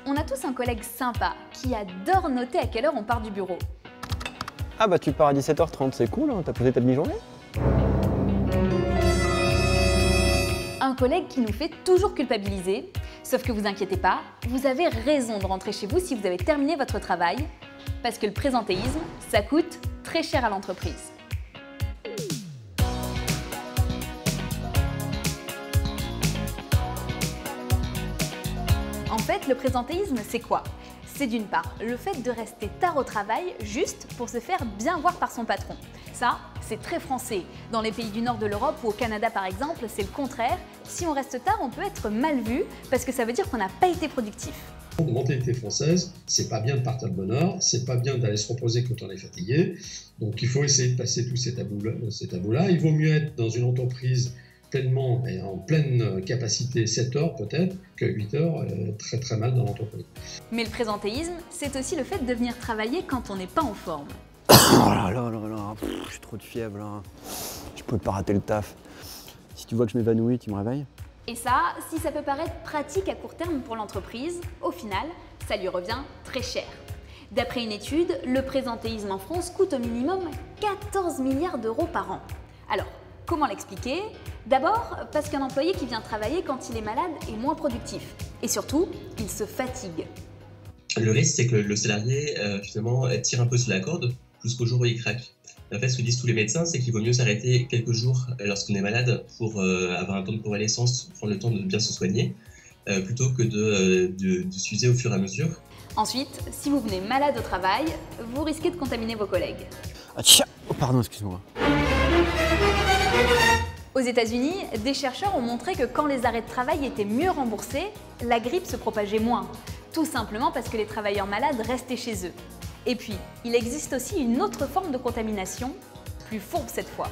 On a tous un collègue sympa qui adore noter à quelle heure on part du bureau. Ah bah tu pars à 17h30, c'est cool, hein, t'as posé ta demi-journée? Un collègue qui nous fait toujours culpabiliser. Sauf que vous inquiétez pas, vous avez raison de rentrer chez vous si vous avez terminé votre travail, parce que le présentéisme, ça coûte très cher à l'entreprise. En fait, le présentéisme, c'est quoi? C'est d'une part le fait de rester tard au travail juste pour se faire bien voir par son patron. Ça, c'est très français. Dans les pays du nord de l'Europe ou au Canada par exemple, c'est le contraire. Si on reste tard, on peut être mal vu parce que ça veut dire qu'on n'a pas été productif. La mentalité française, c'est pas bien de partir de bonne heure, c'est pas bien d'aller se reposer quand on est fatigué. Donc il faut essayer de passer tous ces tabous-là. Il vaut mieux être dans une entreprise pleinement et en pleine capacité 7 heures peut-être que 8 heures très très mal dans l'entreprise. Mais le présentéisme, c'est aussi le fait de venir travailler quand on n'est pas en forme. Oh là là là là, j'ai trop de fièvre là. Je peux pas rater le taf. Si tu vois que je m'évanouis, tu me réveilles? Et ça, si ça peut paraître pratique à court terme pour l'entreprise, au final, ça lui revient très cher. D'après une étude, le présentéisme en France coûte au minimum 14 milliards d'euros par an. Alors, comment l'expliquer? D'abord, parce qu'un employé qui vient travailler quand il est malade est moins productif. Et surtout, il se fatigue. Le risque, c'est que le salarié, finalement, tire un peu sur la corde jusqu'au jour où il craque. En fait, ce que disent tous les médecins, c'est qu'il vaut mieux s'arrêter quelques jours lorsqu'on est malade pour avoir un temps de convalescence, prendre le temps de bien se soigner, plutôt que de s'user au fur et à mesure. Ensuite, si vous venez malade au travail, vous risquez de contaminer vos collègues. Ah tiens, oh, pardon, excuse-moi. Aux États-Unis, des chercheurs ont montré que quand les arrêts de travail étaient mieux remboursés, la grippe se propageait moins. Tout simplement parce que les travailleurs malades restaient chez eux. Et puis, il existe aussi une autre forme de contamination, plus fourbe cette fois.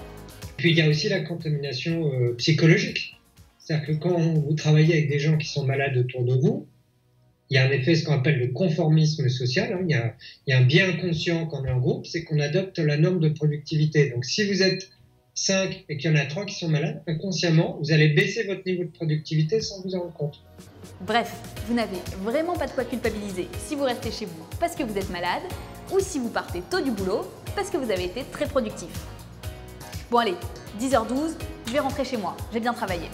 Puis il y a aussi la contamination psychologique. C'est-à-dire que quand vous travaillez avec des gens qui sont malades autour de vous, il y a un effet, ce qu'on appelle le conformisme social. Il y a un bien inconscient quand on est en groupe, c'est qu'on adopte la norme de productivité. Donc si vous êtes 5 et qu'il y en a 3 qui sont malades, inconsciemment, vous allez baisser votre niveau de productivité sans vous en rendre compte. Bref, vous n'avez vraiment pas de quoi culpabiliser si vous restez chez vous parce que vous êtes malade ou si vous partez tôt du boulot parce que vous avez été très productif. Bon allez, 10h12, je vais rentrer chez moi, j'ai bien travaillé.